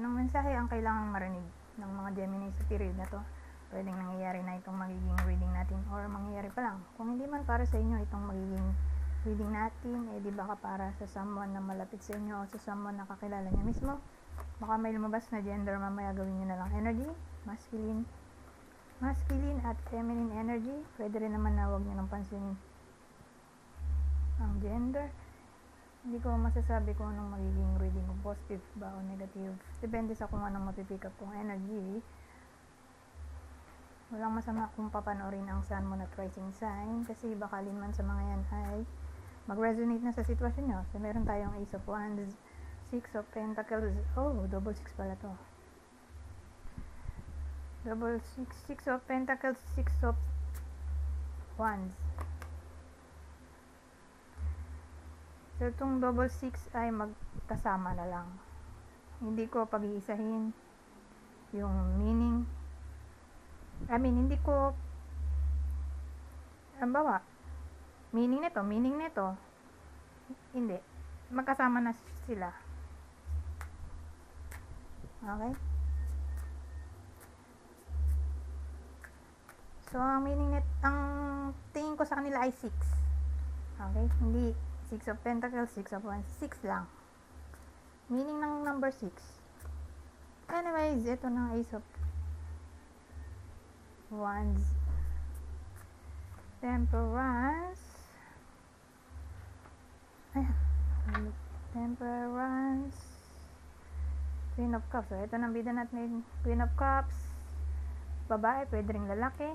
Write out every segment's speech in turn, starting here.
Anong mensahe ang kailangang marinig ng mga Gemini sa period na to? Pwedeng nangyayari na itong magiging reading natin or mangyayari pa lang. Kung hindi man para sa inyo itong magiging reading natin, di baka para sa someone na malapit sa inyo o sa someone na kakilala niya mismo. Baka may lumabas na gender, mamaya gawin nyo na lang energy, masculine at feminine energy. Pwede rin naman na huwag nyo nang pansinin ang gender. Hindi ko masasabi kung anong magiging reading, kung positive ba o negative. Depende sa kung anong mapipick up kong energy. Walang masama kung papanoorin ang Sun, Moon at Rising sign kasi baka man sa mga yan ay mag-resonate na sa sitwasyon nyo. So meron tayong Ace of Wands, Six of Pentacles. Oh, double six pala to. Double six, Six of Pentacles, Six of Wands. So, itong double six ay magkasama na lang. Hindi ko pag-iisahin yung meaning. Hindi ko, meaning nito. Hindi. Magkasama na sila. Okay? So, ang tingin ko sa kanila ay 6. Okay? Hindi Six of Pentacles, Six of Wands. 6 lang. Meaning ng number 6. Anyways, ito ng Ace of Wands. Temperance. Ayan. Temperance. Queen of Cups. So, ito ng bida natin. Queen of Cups. Babae, pwede ring lalaki.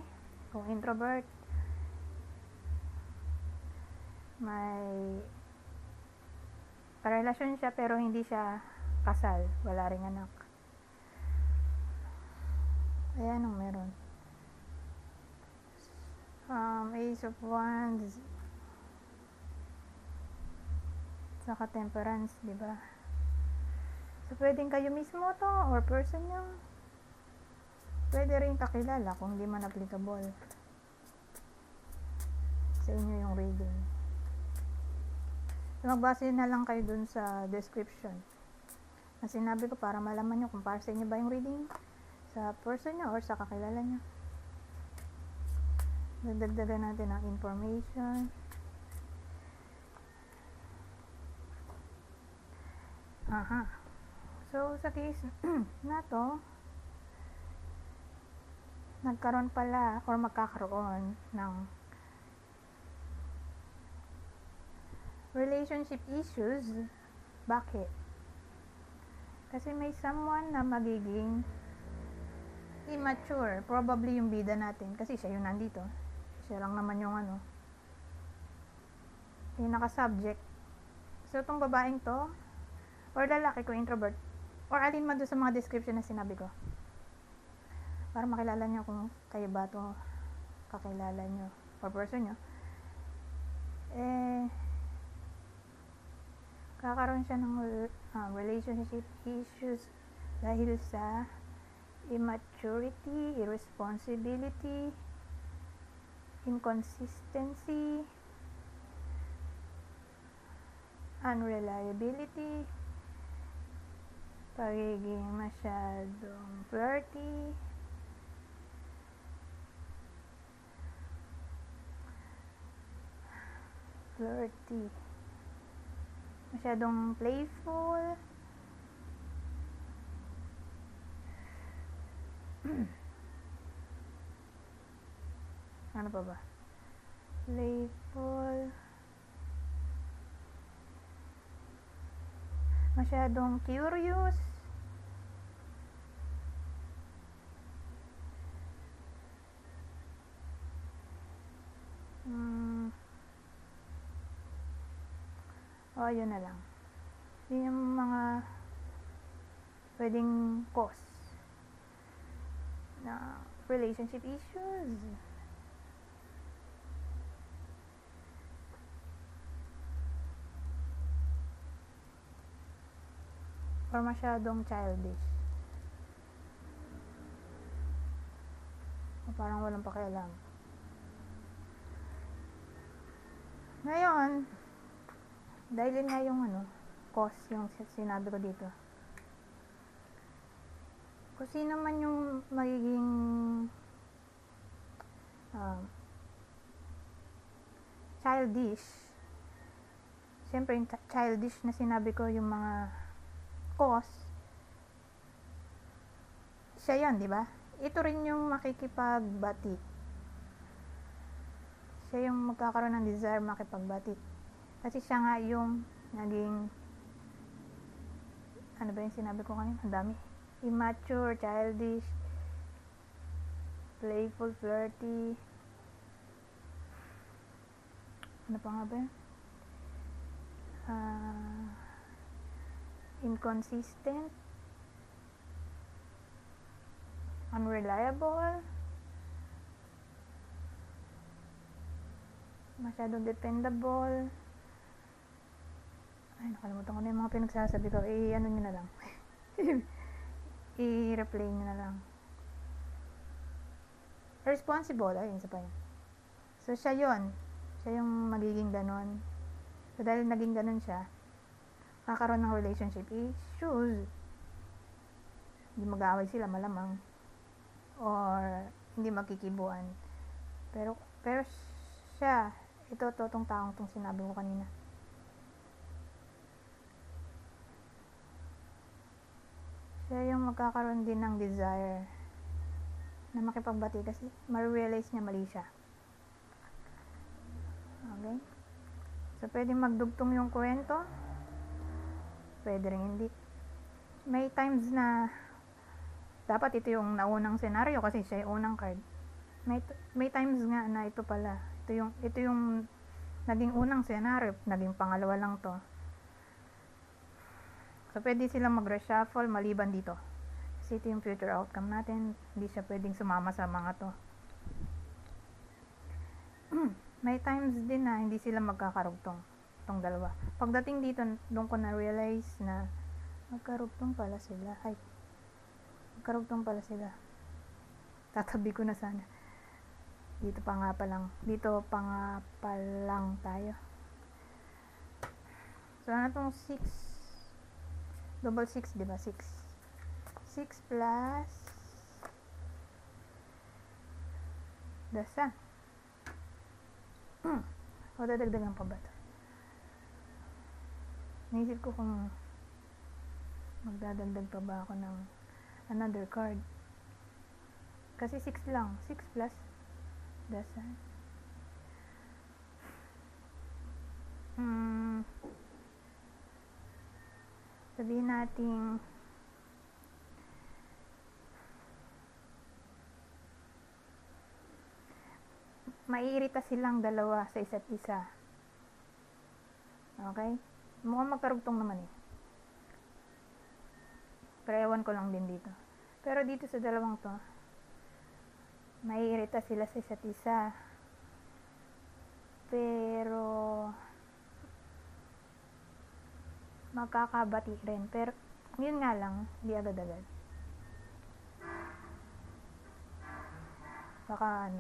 Kung introvert. May karelasyon siya pero hindi siya kasal, wala ring anak. Ayan ang meron. Ace of Wands saka Temperance, diba? So pwedeng kayo mismo to or person nyo, pwede rin kakilala kung hindi man applicable sa inyo yung reading. Magbase na lang kayo dun sa description na sinabi ko para malaman nyo kung para sa inyo ba yung reading sa person nyo or sa kakilala nyo. Dagdagan natin ang information. So sa case na to, nagkaroon pala or magkakaroon ng relationship issues. Bakit? Kasi may someone na magiging immature. Probably yung bida natin. Kasi siya yung nandito. Siya lang naman yung yung naka-subject. So, itong babaeng to, or lalaki ko, introvert, or alin man doon sa mga description na sinabi ko. Para makilala nyo kung kayo ba to kakilala nyo or person nyo. Kakaroon siya ng relationship issues dahil sa immaturity, irresponsibility, inconsistency, unreliability, pagiging masyadong flirty, masyadong playful, ano pa ba? Playful, masyadong curious, yun na lang. Yun yung mga pwedeng cause na relationship issues. Or masyadong childish. O parang walang pakialam. Ngayon, dahil nga yung cause yung sinabi ko dito. kung sino man yung magiging childish, siyempre yung childish na sinabi ko, yung mga cause, siya yan, di ba? Ito rin yung makikipagbati. Siya yung magkakaroon ng desire makipagbati. Kasi siya nga yung naging, ano ba yung sinabi ko kanina? Ang dami. Immature, childish, playful, flirty. Ano pa nga ba yun? Inconsistent, unreliable, masyadong dependable. Ay, nakalimutan ko na yung mga pinagsasabi ko. Ano nyo na lang. I-replay nyo na lang. Responsible. Ayun, isa pa yun. So, siya yun. Siya yung magiging ganon. So, dahil naging ganon siya, kakaroon ng relationship issues. Hindi mag-aaway sila, malamang. Or, hindi magkikibuan. Pero siya, ito, tong taong tong sinabi ko kanina. Siya yung magkakaroon din ng desire na makipagbati kasi ma-realize niya mali siya. Okay? So, pwede magdugtong yung kwento. Pwede rin hindi. May times na dapat ito yung naunang senaryo kasi siya yung unang card. May times nga na ito pala. Ito yung naging unang senaryo. Naging pangalawa lang to. So, pwede silang mag-reshuffle maliban dito. Kasi ito yung future outcome natin. Hindi siya pwedeng sumama sa mga to. May times din na hindi sila magkakarugtong. Itong dalawa. Pagdating dito, doon ko na-realize na magkarugtong pala sila. Magkarugtong pala sila. Tatabi ko na sana. Dito pa nga pa lang tayo. So, ano itong 6? Double 6, diba? 6 plus the sun. O, dadagdagan pa ba ito? Naisip ko kung magdadagdag pa ba ako ng another card. Kasi 6 lang. 6 plus the sun. Sabihin natin maiirita silang dalawa sa isa't isa. Okay? Mukhang magkarugtong naman eh. Pero ewan ko lang din dito. Pero dito sa dalawang to, maiirita sila sa isa't isa. Pero magkakabati rin. Pero yun nga lang, hindi agad-agad. Baka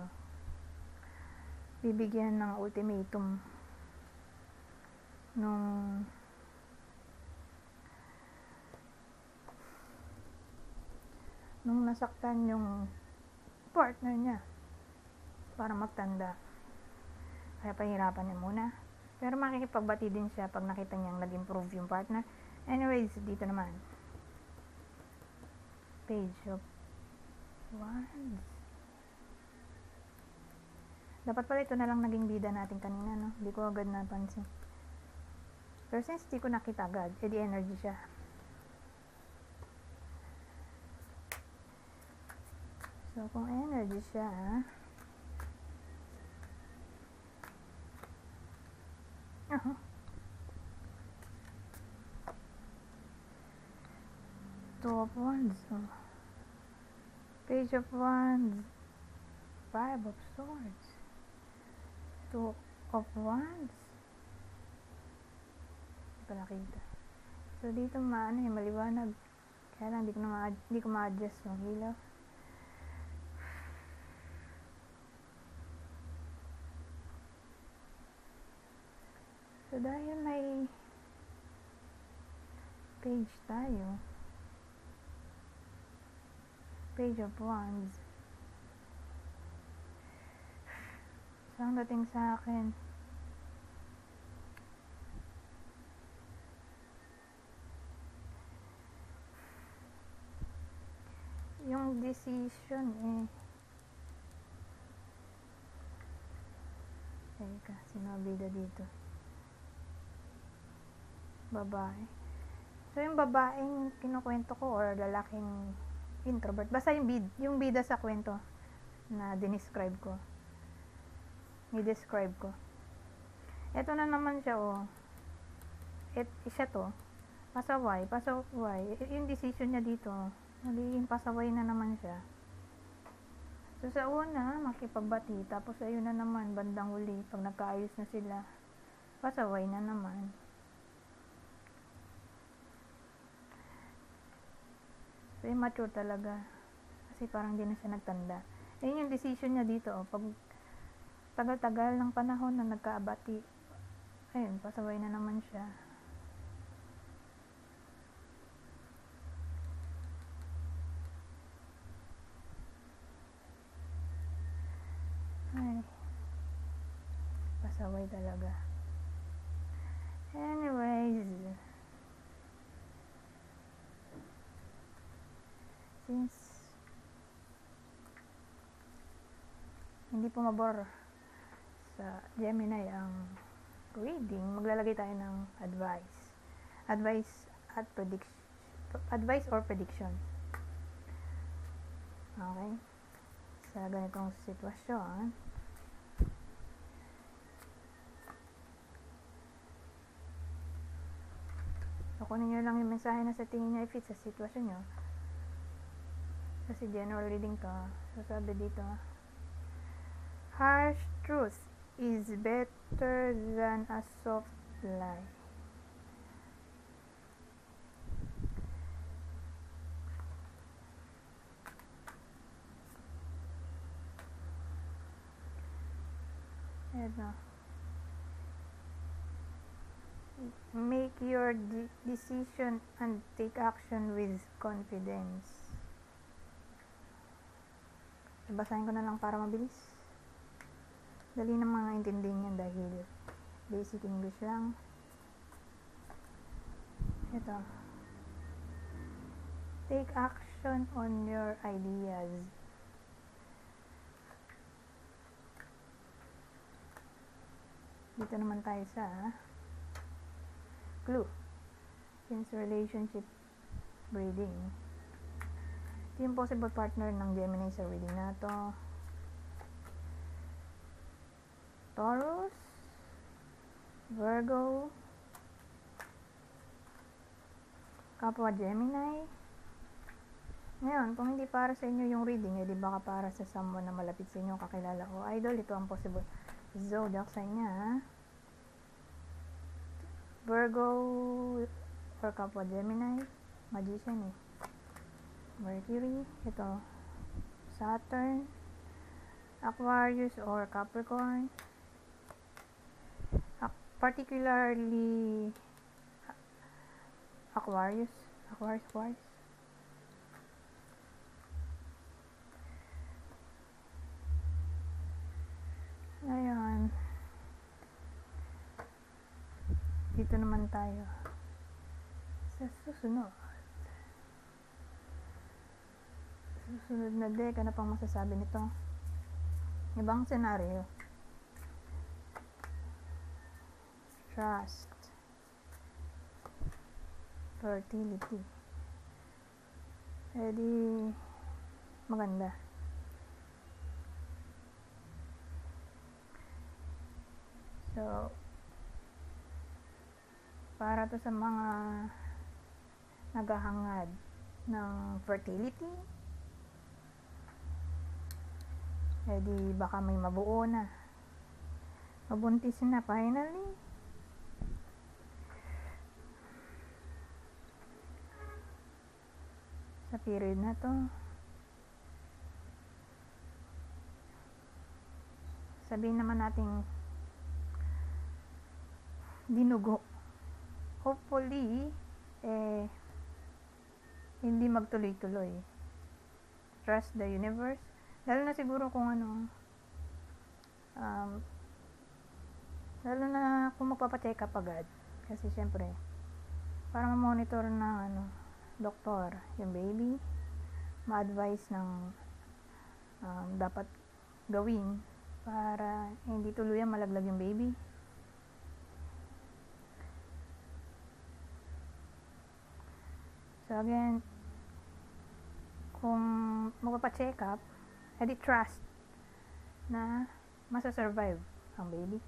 bibigyan ng ultimatum nung nasaktan yung partner niya para magtanda. Kaya pahirapan niya muna. Pero makikipagbati din siya pag nakita niyang nag-improve yung partner. Anyways, dito naman. Page of Wands. Dapat pala ito na lang naging bida natin kanina, no? Hindi ko agad napansin. Pero since di ko nakita agad, edi energy siya. So, kung energy siya, Two of Wands. Page of Wands. Five of Swords. Two of Wands. Hindi pa nakita. So, dito maliwanag. Kaya lang, hindi ko ma-adjust yung ilaw. So, dahil may page tayo, Page of Wands. So, ang dating sa akin, yung decision teka, sino bida dito? Babae. So, yung babaeng kinukwento ko or lalaking introvert, basta yung bida sa kwento na dinescribe ko. I-describe ko. Ito na naman siya, siya to. Pasaway. Yung decision niya dito, magiging pasaway na naman siya. So, sa una, makipagbati. Tapos, ayun na naman, bandang huli, pag nagkaayos na sila, pasaway na naman. So, immature talaga. Kasi parang di na siya nagtanda. Ayun yung decision niya dito, pag tagal-tagal ng panahon na nagkaabati, ayun, pasaway na naman siya. Ay, pasaway talaga. Anyways, since hindi pumabor sa Gemini ang reading, maglalagay tayo ng advice or prediction. Okay, sa ganitong sitwasyon, so kunin nyo lang yung mensahe na sa tingin nyo i-fit sa sitwasyon nyo. Kasi general reading to. So, sabi dito, harsh truth is better than a soft lie. Ito. Make your decision and take action with confidence. Basahin ko na lang para mabilis. Dali ng mga intindihin yan dahil basic English lang. Ito. Take action on your ideas. Dito naman tayo sa clue. Since relationship reading. Ito yung possible partner ng Gemini sa reading na to. Taurus, Virgo, kapwa Gemini. Ngayon, kung hindi para sa inyo yung reading, di baka para sa someone na malapit sa inyo, kakilala o idol, ito ang possible zodiac sign niya. Virgo or kapwa Gemini, magician Mercury, ito Saturn, Aquarius or Capricorn, particularly Aquarius. Ngayon, dito naman tayo sa susunod na deck. Ano pang masasabi nito? Ibang senaryo. Trust, fertility, maganda. So, para to sa mga naghahangad ng fertility, baka may mabuo na, mabuntis na finally. Sa period na to, sabihin naman nating dinugo. Hopefully, hindi magtuloy-tuloy. trust the universe. Lalo na siguro kung lalo na kung magpapacheck up agad. Kasi syempre, para ma-monitor ng doktor yung baby, ma-advise ng dapat gawin para hindi tuluyang malaglag yung baby. So again, kung magpapacheck up, edi trust na masa-survive ang baby.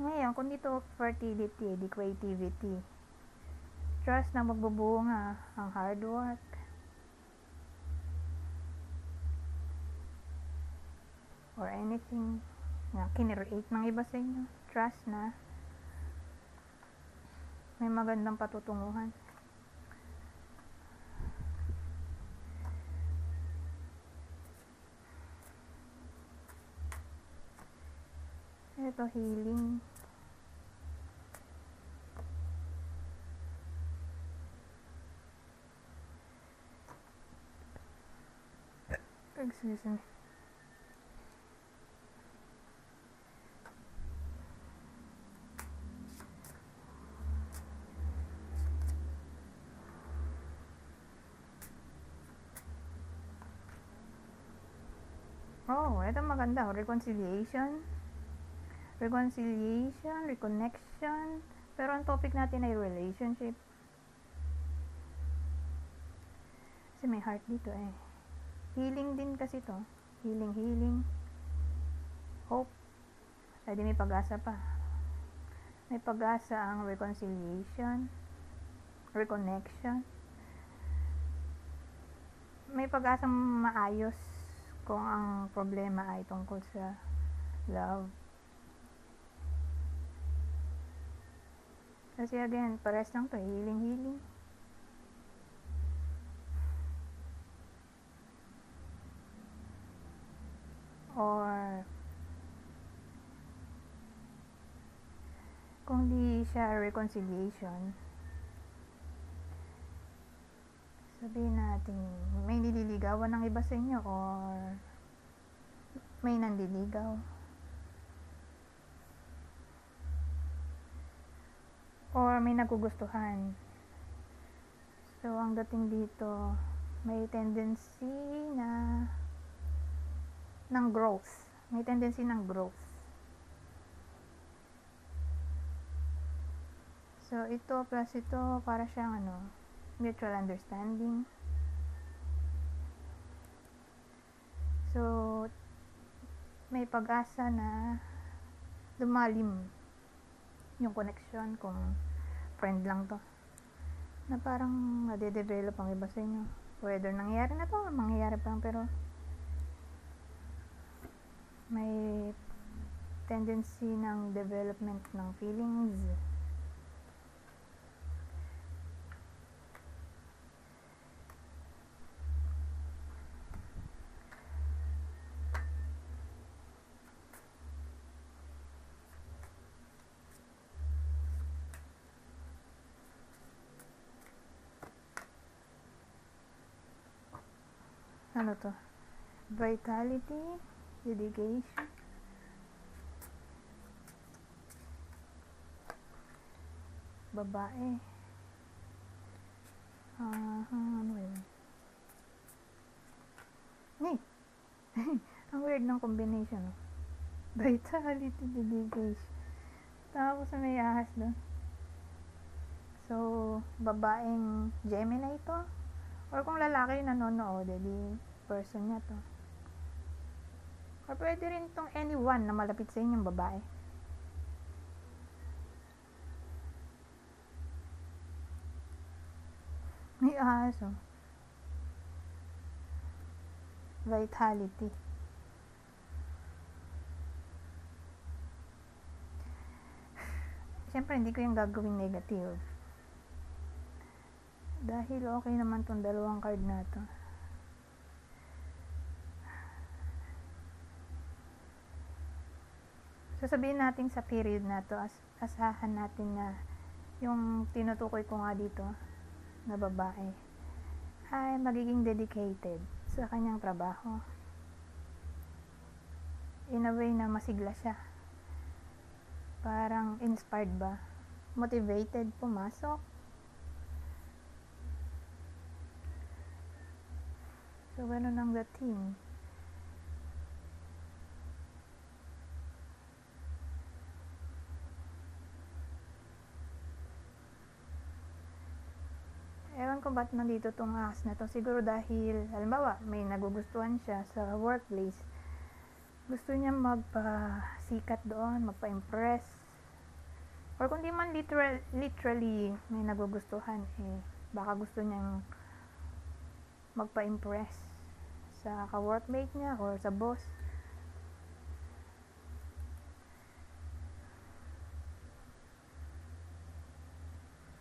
Ngayon, kung dito fertility, di creativity, trust na magbubunga ang hard work, or anything na kinreate ng iba sa inyo. Trust na may magandang patutunguhan. Ito, healing. Excuse me. Oh, ito maganda. Reconciliation, reconnection. Pero ang topic natin ay relationship. Kasi may heart dito eh. Healing din kasi to. Healing. Hope. Ay di may pag-asa pa. May pag-asa ang reconciliation, reconnection. May pag-asang maayos kung ang problema ay tungkol sa love. Kasi again, pares lang to, healing. Or kung di siya reconciliation, sabihin natin may nililigawan ng iba sa inyo or may nandiligaw, or may nagugustuhan. So ang dating dito, may tendency ng growth. May tendency ng growth. So ito plus ito, para siyang mutual understanding. So may pag-asa na lumalim yung connection kung friend lang to, na parang nade-develop ang iba sa inyo, whether nangyayari na to or mangyayari pa lang, pero may tendency ng development ng feelings. Ano to? Vitality, dedication, babae. Ano yun? Ang weird ng combination. Vitality, dedication. Tapos may ahas doon. So, babaeng Gemini ito. Or kung lalaki yung nanonood, edi person niya to. Or pwede rin tong anyone na malapit sa inyong babae. May aso. Vitality. Siyempre, hindi ko yung gagawing negative. Dahil okay naman tong dalawang card na to. So, sabihin natin sa period na to, asahan natin na yung tinutukoy ko nga dito na babae ay magiging dedicated sa kanyang trabaho. In a way na masigla siya. Parang inspired ba? Motivated pumasok. So, ganun ang dating. Ewan ko ba't nandito tong ahas na to. Siguro dahil, halimbawa, may nagugustuhan siya sa workplace. Gusto niya magpa-sikat doon, magpa-impress. Or kung di man literally may nagugustuhan, baka gusto niyang magpa-impress sa ka-workmate niya or sa boss.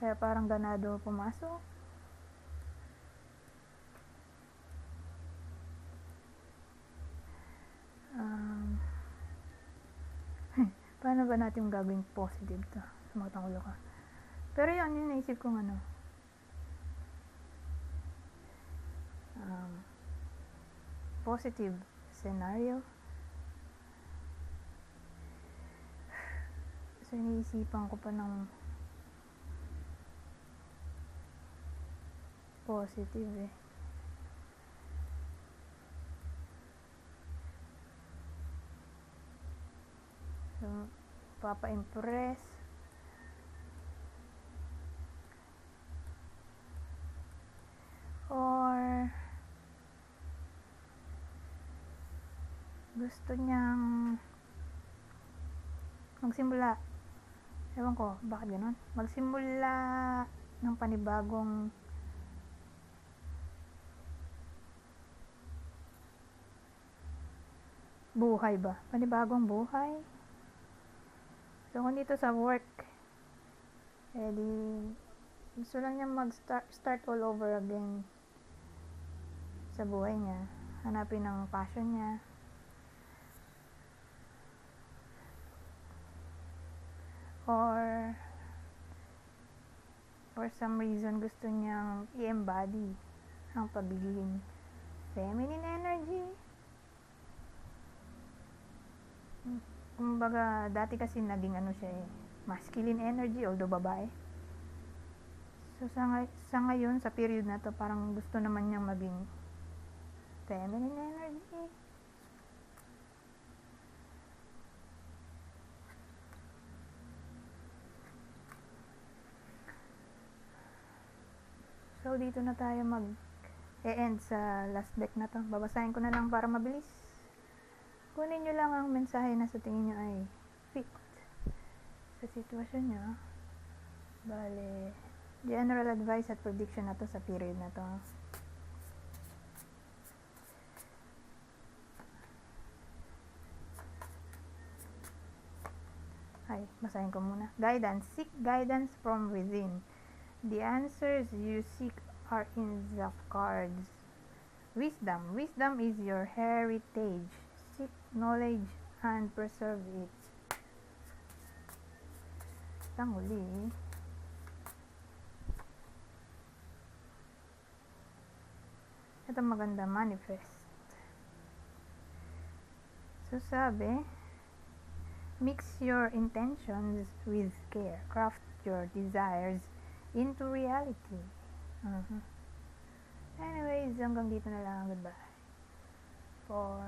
Kaya parang ganado pumasok. Paano ba natin gagawing positive to? Sumakotang ulo ka. Pero yun, yung naisip kong positive scenario. So, iniisipan ko pa ng positive So, papa-impress. Or, gusto niyang magsimula. Ewan ko, bakit ganun? Magsimula ng panibagong buhay ba? Panibagong buhay? So, kung dito sa work, di gusto lang niya start all over again sa buhay niya. Hanapin ang passion niya. Or, for some reason, gusto niyang i-embody ang pagiging feminine energy. Kumbaga, dati kasi naging siya masculine energy, although babae. So, sa ngayon, sa period na to, parang gusto naman niyang maging feminine energy. So, dito na tayo mag-e-end sa last deck na to. Babasahin ko na lang para mabilis. Kunin nyo lang ang mensahe na sa tingin nyo ay fit sa sitwasyon nyo. Bale, general advice at prediction na to sa period na to. Ay, basahin ko muna. Guidance. Seek guidance from within. The answers you seek are in the cards. Wisdom. Wisdom is your heritage. Seek knowledge and preserve it. Ang huli. Ito maganda, manifest. So sabi, mix your intentions with care. Craft your desires into reality. Anyways, hanggang dito na lang. Goodbye. For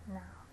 now.